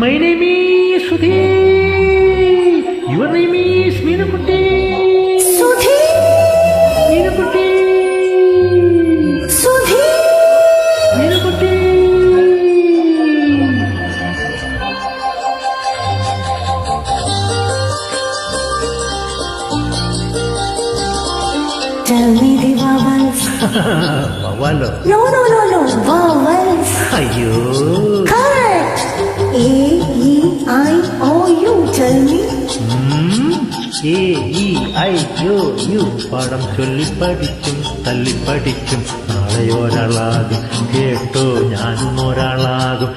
My name is Sudhi. Your name is Meenakutti. Sudhi. Meenakutti. Sudhi. Meenakutti. Tell me the vowels. Vowel. No, vowels. അയ്യോ. Correct. A, E, I, O, U. Tell me. AEIOU പാഠം ചൊല്ലി പഠിക്കും തല്ലി പഠിക്കും നാളെയൊരാളാകും കേട്ടോ ഞാനും ഒരാളാകും.